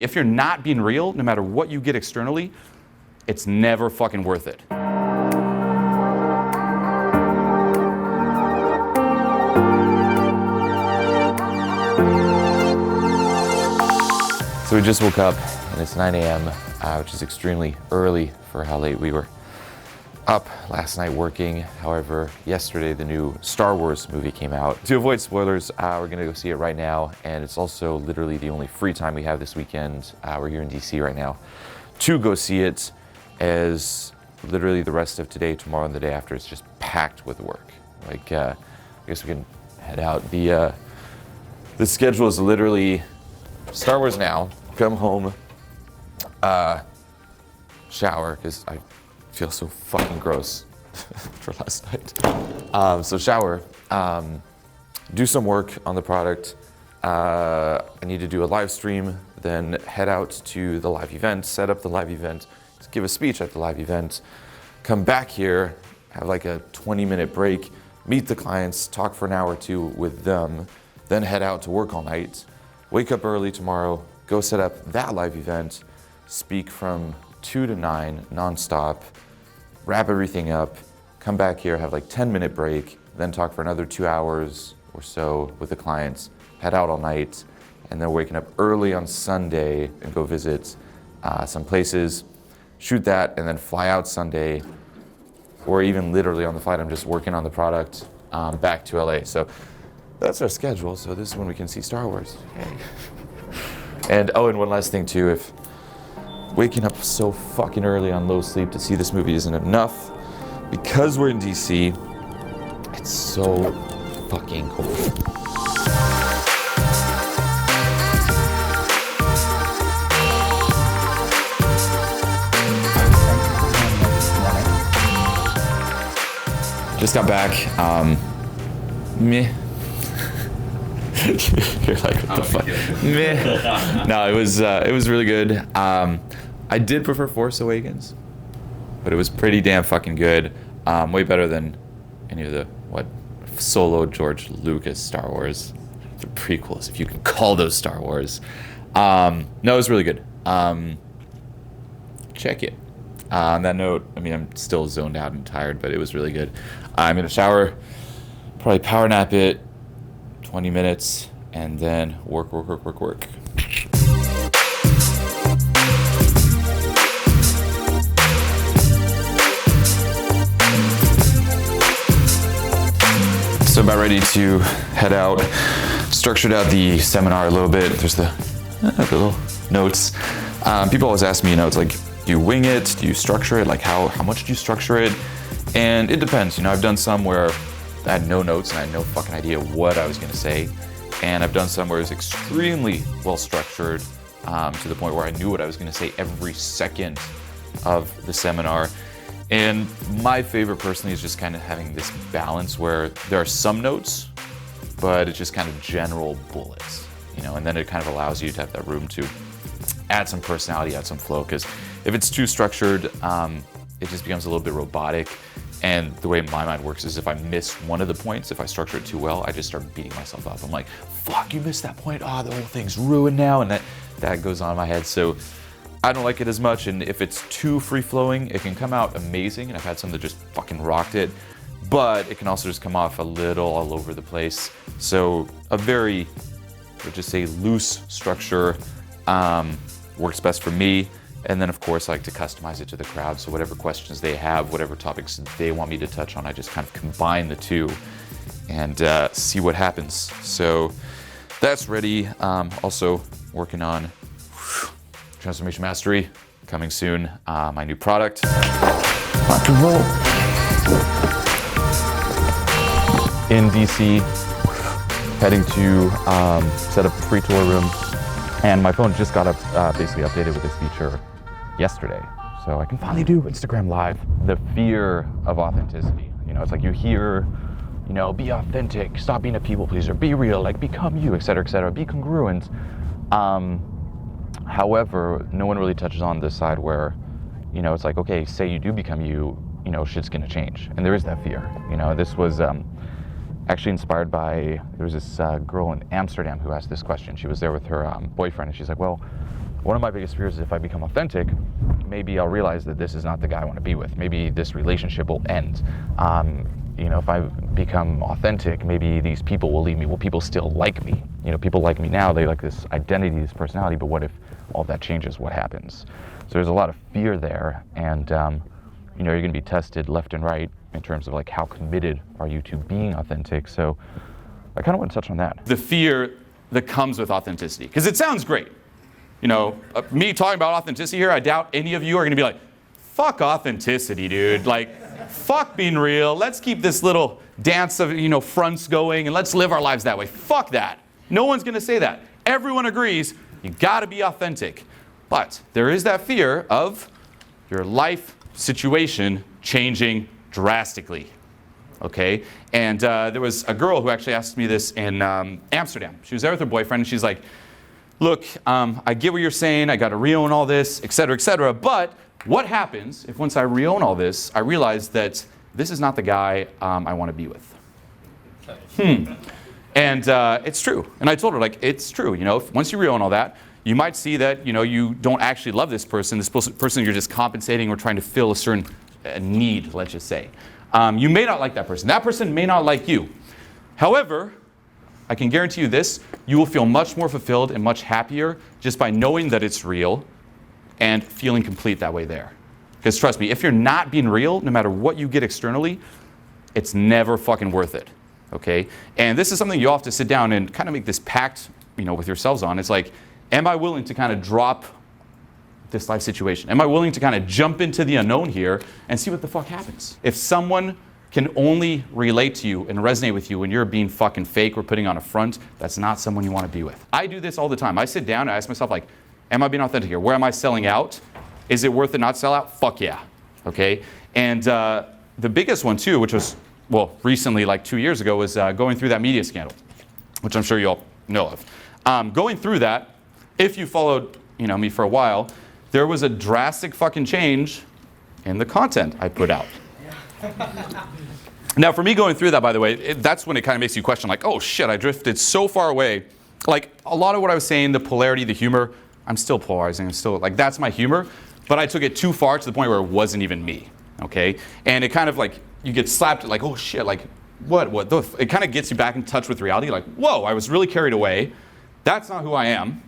If you're not being real, no matter what you get externally, it's never fucking worth it. So we just woke up and it's 9 a.m., which is extremely early for how late we were up last night working. However, yesterday the new Star Wars movie came out. To avoid spoilers, we're gonna go see it right now, and it's also literally the only free time we have this weekend. We're here in DC right now to go see it, as literally the rest of today, tomorrow, and the day after is just packed with work. Like, I guess we can head out. The schedule is literally Star Wars now, come home, shower, because I feel so fucking gross for last night. So shower, do some work on the product. I need to do a live stream, then head out to the live event, set up the live event, give a speech at the live event, come back here, have like a 20-minute break, meet the clients, talk for an hour or two with them, then head out to work all night, wake up early tomorrow, go set up that live event, speak from 2 to 9 nonstop, wrap everything up, come back here, have like 10-minute break, then talk for another 2 hours or so with the clients, head out all night, and then waking up early on Sunday and go visit some places, shoot that, and then fly out Sunday, or even literally on the flight, I'm just working on the product back to LA. So that's our schedule. So this is when we can see Star Wars. Yay. And and one last thing too, if waking up so fucking early on low sleep to see this movie isn't enough, because we're in DC, it's so fucking cold. Just got back, meh. You're like, what the fuck? Meh. No, it was really good. I did prefer Force Awakens, but it was pretty damn fucking good. Way better than any of the, solo George Lucas Star Wars. The prequels, if you can call those Star Wars. No, it was really good. Check it. On that note, I mean, I'm still zoned out and tired, but it was really good. I'm gonna shower, probably power nap it, 20 minutes, and then work. So about ready to head out. Structured out the seminar a little bit. There's the little notes. People always ask me, it's like, do you wing it? Do you structure it? Like how much do you structure it? And it depends. I've done some where I had no notes and I had no fucking idea what I was gonna say. And I've done some where it was extremely well structured to the point where I knew what I was gonna say every second of the seminar. And my favorite personally is just kind of having this balance where there are some notes, but it's just kind of general bullets, and then it kind of allows you to have that room to add some personality, add some flow, because if it's too structured, it just becomes a little bit robotic. And the way my mind works is if I miss one of the points, if I structure it too well, I just start beating myself up. I'm like, fuck, you missed that point. Oh, the whole thing's ruined now. And that goes on in my head. So I don't like it as much. And if it's too free-flowing, it can come out amazing. And I've had some that just fucking rocked it. But it can also just come off a little all over the place. So a very, let's just say, loose structure works best for me. And then, of course, I like to customize it to the crowd. So whatever questions they have, whatever topics they want me to touch on, I just kind of combine the two and see what happens. So that's ready. Also working on Transformation Mastery, coming soon. My new product. Rock and roll. In DC, heading to set up a free tour room. And my phone just got basically updated with this feature yesterday. So I can finally do Instagram Live. The fear of authenticity. It's like you hear, be authentic, stop being a people pleaser, be real, like become you, et cetera, be congruent. However, no one really touches on this side where, it's like, okay, say you do become you, shit's gonna change. And there is that fear. This was actually inspired by, there was this girl in Amsterdam who asked this question. She was there with her boyfriend, and she's like, well, One of my biggest fears is if I become authentic, maybe I'll realize that this is not the guy I want to be with. Maybe this relationship will end. If I become authentic, maybe these people will leave me. Will people still like me? People like me now, they like this identity, this personality, but what if all that changes? What happens? So there's a lot of fear there, and you're going to be tested left and right in terms of like how committed are you to being authentic. So I kind of want to touch on that. The fear that comes with authenticity, because it sounds great. Me talking about authenticity here, I doubt any of you are going to be like, fuck authenticity, dude. Like, fuck being real. Let's keep this little dance of, fronts going and let's live our lives that way. Fuck that. No one's going to say that. Everyone agrees you got to be authentic. But there is that fear of your life situation changing drastically. Okay? And there was a girl who actually asked me this in Amsterdam. She was there with her boyfriend, and she's like, look, I get what you're saying. I got to re-own all this, et cetera, but what happens if once I re-own all this, I realize that this is not the guy I want to be with? And it's true. And I told her, like, it's true. Once you re-own all that, you might see that, you don't actually love this person. This person you're just compensating or trying to fill a certain need, let's just say. You may not like that person. That person may not like you. However, I can guarantee you this, you will feel much more fulfilled and much happier just by knowing that it's real and feeling complete that way there. Because trust me, if you're not being real, no matter what you get externally, it's never fucking worth it, okay? And this is something you all have to sit down and kind of make this pact, with yourselves on. It's like, am I willing to kind of drop this life situation? Am I willing to kind of jump into the unknown here and see what the fuck happens? If someone can only relate to you and resonate with you when you're being fucking fake or putting on a front, that's not someone you want to be with. I do this all the time. I sit down and I ask myself, like, am I being authentic here? Where am I selling out? Is it worth it not sell out? Fuck yeah. Okay? And the biggest one too, which was, recently, like 2 years ago, was going through that media scandal, which I'm sure you all know of. Going through that, if you followed me for a while, there was a drastic fucking change in the content I put out. Now, for me going through that, by the way, that's when it kind of makes you question, like, oh shit, I drifted so far away. Like, a lot of what I was saying, the polarity, the humor, I'm still polarizing. I'm still, like, that's my humor. But I took it too far to the point where it wasn't even me, okay? And it kind of, like, you get slapped, like, oh shit, like, what? It kind of gets you back in touch with reality, like, whoa, I was really carried away. That's not who I am.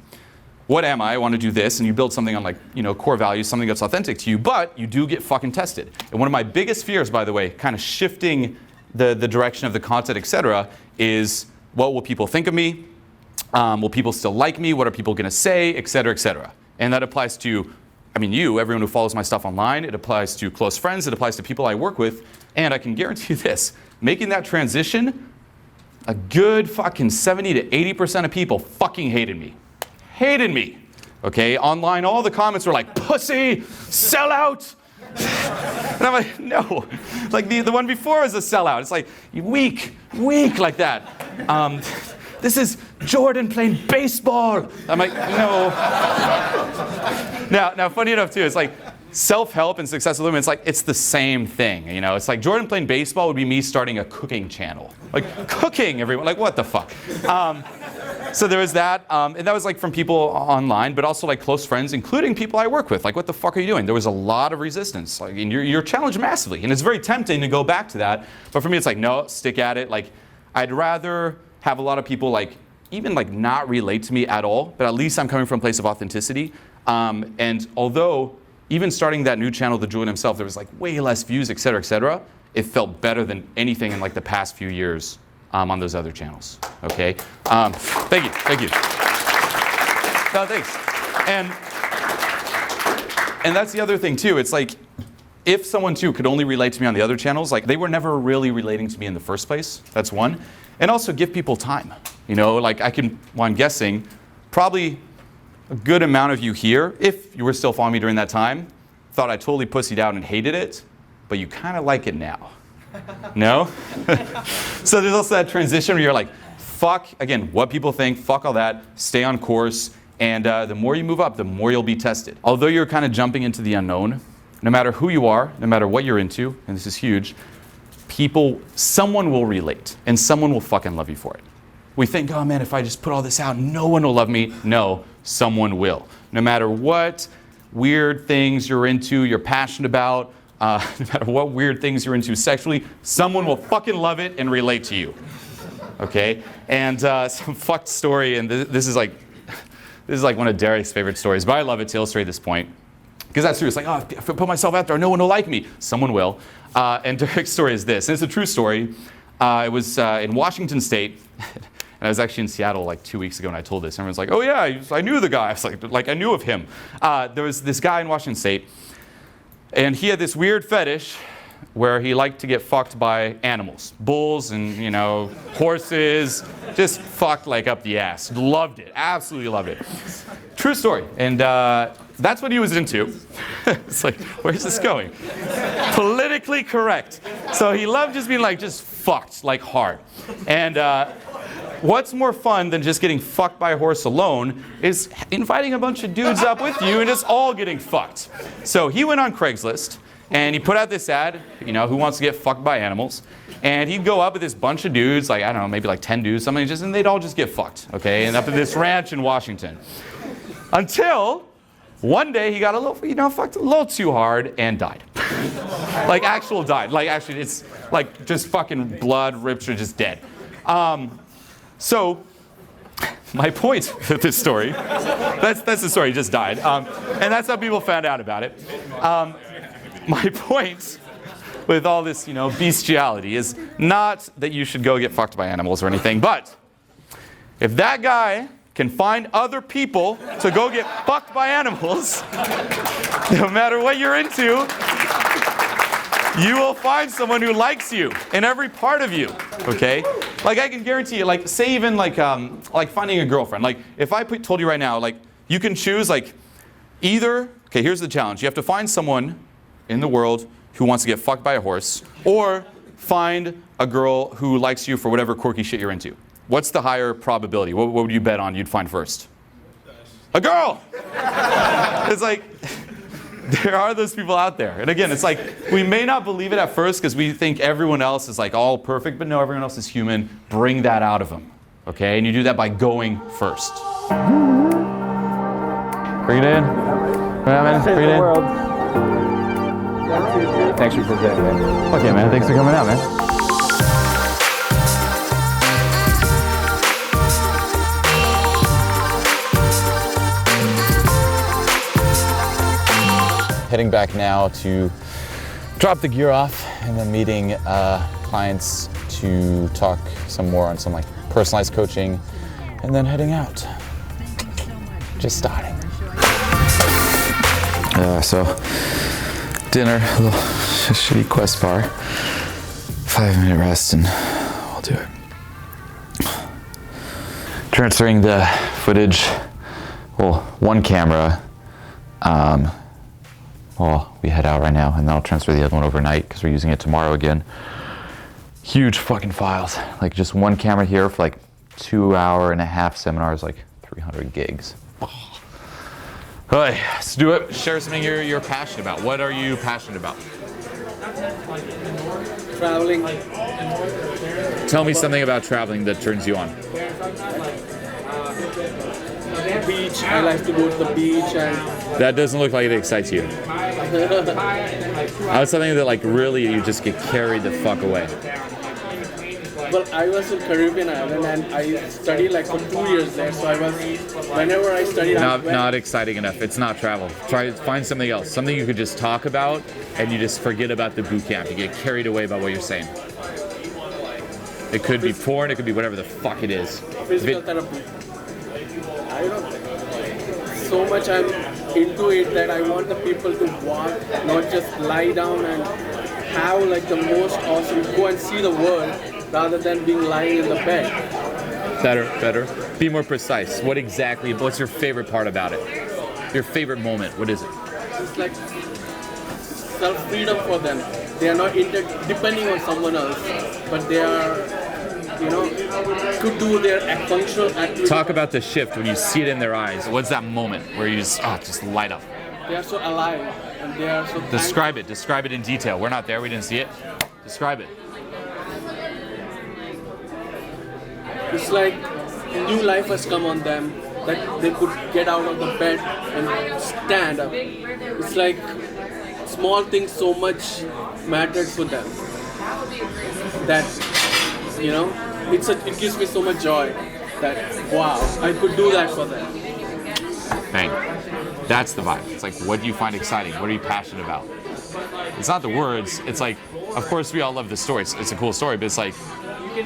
What am I? I want to do this, and you build something on, like, core values, something that's authentic to you, but you do get fucking tested. And one of my biggest fears, by the way, kind of shifting the direction of the content, etc., is what will people think of me? Will people still like me? What are people going to say, etc., etc.? And that applies to, everyone who follows my stuff online. It applies to close friends. It applies to people I work with. And I can guarantee you this, making that transition, a good fucking 70 to 80% of people fucking hated me. Hated me, okay? Online, all the comments were like, pussy, sellout. And I'm like, no. Like the one before was a sellout. It's like, weak like that. This is Jordan playing baseball. I'm like, no. Now, funny enough too, it's like self-help and success with women, it's like, it's the same thing, It's like Jordan playing baseball would be me starting a cooking channel. Like, cooking, everyone, like, what the fuck? So there was that, and that was like from people online, but also like close friends, including people I work with. Like, what the fuck are you doing? There was a lot of resistance. Like, and you're challenged massively, and it's very tempting to go back to that. But for me, it's like, no, stick at it. Like, I'd rather have a lot of people like even like not relate to me at all, but at least I'm coming from a place of authenticity. And although even starting that new channel, the Julien Himself, there was like way less views, et cetera, it felt better than anything in like the past few years on those other channels. Okay. Thank you. No, thanks. And that's the other thing too. It's like, if someone too could only relate to me on the other channels, like they were never really relating to me in the first place. That's one. And also give people time. Like I'm guessing, probably a good amount of you here, if you were still following me during that time, thought I totally pussied out and hated it, but you kind of like it now. No? So there's also that transition where you're like, fuck, again, what people think, fuck all that, stay on course, and the more you move up, the more you'll be tested. Although you're kind of jumping into the unknown, no matter who you are, no matter what you're into, and this is huge, someone will relate, and someone will fucking love you for it. We think, oh man, if I just put all this out, no one will love me. No, someone will. no matter what weird things you're into, you're passionate about, no matter what weird things you're into sexually, someone will fucking love it and relate to you. Okay? And some fucked story, and this is like one of Derek's favorite stories, but I love it to illustrate this point. Because that's true. It's like, oh, if I put myself out there, no one will like me. Someone will. And Derek's story is this. And it's a true story. It was in Washington State. And I was actually in Seattle like 2 weeks ago, and I told this. Everyone's like, oh yeah, I knew the guy. I was like I knew of him. There was this guy in Washington State, and he had this weird fetish where he liked to get fucked by animals. Bulls and, you know, horses. Just fucked like up the ass. Loved it. Absolutely loved it. True story. And that's what he was into. It's like, where's this going? Politically correct. So he loved just being like, just fucked, like hard. And what's more fun than just getting fucked by a horse alone is inviting a bunch of dudes up with you and just all getting fucked. So he went on Craigslist and he put out this ad, you know, who wants to get fucked by animals? And he'd go up with this bunch of dudes, like, I don't know, maybe like 10 dudes, something, and they'd all just get fucked, okay? And up at this ranch in Washington. Until one day he got a little, you know, fucked a little too hard and died. Like actual died. Like actually it's like just fucking blood, ripped, or just dead. So my point with this story, that's the story, he just died. And that's how people found out about it. My point with all this, you know, bestiality is not that you should go get fucked by animals or anything, but if that guy can find other people to go get fucked by animals, no matter what you're into, you will find someone who likes you in every part of you, okay? Like I can guarantee you, like say even like finding a girlfriend. Like if I told you right now, like you can choose like either, okay, here's the challenge. You have to find someone in the world who wants to get fucked by a horse, or find a girl who likes you for whatever quirky shit you're into. What's the higher probability? What would you bet on you'd find first? A girl! It's like, there are those people out there. And again, it's like, we may not believe it at first because we think everyone else is like all perfect, but no, everyone else is human. Bring that out of them, okay? And you do that by going first. Bring it in. Bring it in. Thanks for presenting, man. Okay, man. Thanks for coming out, man. Heading back now to drop the gear off and then meeting clients to talk some more on some like personalized coaching and then heading out. Just starting. So dinner, a little shitty Quest bar, 5-minute rest and we'll do it. Transferring the footage, well, one camera, well, we head out right now and then I'll transfer the other one overnight because we're using it tomorrow again. Huge fucking files. Like just one camera here for like 2.5-hour seminars, like 300 gigs. All right, let's do it. Share something you're passionate about. What are you passionate about? Traveling. Tell me something about traveling that turns you on. Beach. I like to go to the beach and. That doesn't look like it excites you. How's something that like really you just get carried the fuck away? Well, I was in Caribbean island and I studied like for 2 years there. So I was, whenever I studied, not exciting enough. It's not travel. Try find something else. Something you could just talk about and you just forget about the boot camp. You get carried away by what you're saying. It could be porn. It could be whatever the fuck it is. Physical therapy. I don't know. So much I'm into it that I want the people to walk, not just lie down and have like the most awesome, go and see the world rather than being lying in the bed. Better. Be more precise. What's your favorite part about it? Your favorite moment, what is it? It's like self-freedom for them. They are not depending on someone else, but they are, you know, to do their functional activity. Talk about the shift when you see it in their eyes. What's that moment where you just light up? They are so alive and they are so Describe it in detail. We're not there, we didn't see it. Describe it. It's like new life has come on them that they could get out of the bed and stand up. It's like small things so much mattered for them that, you know, it gives me so much joy that, wow, I could do that for them. Bang. That's the vibe. It's like, what do you find exciting? What are you passionate about? It's not the words. It's like, of course, we all love the story. It's a cool story, but it's like,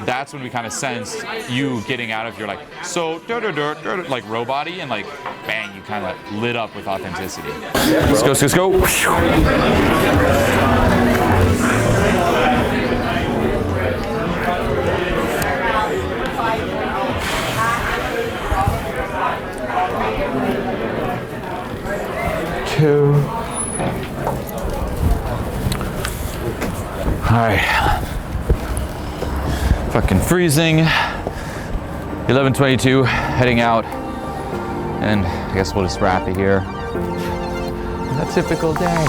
that's when we kind of sense you getting out of your like, so, like robot-y, and like, bang, you kind of lit up with authenticity. Let's go, let's go. Two. All right. Fucking freezing. 11:22, heading out, and I guess we'll just wrap it here. A typical day.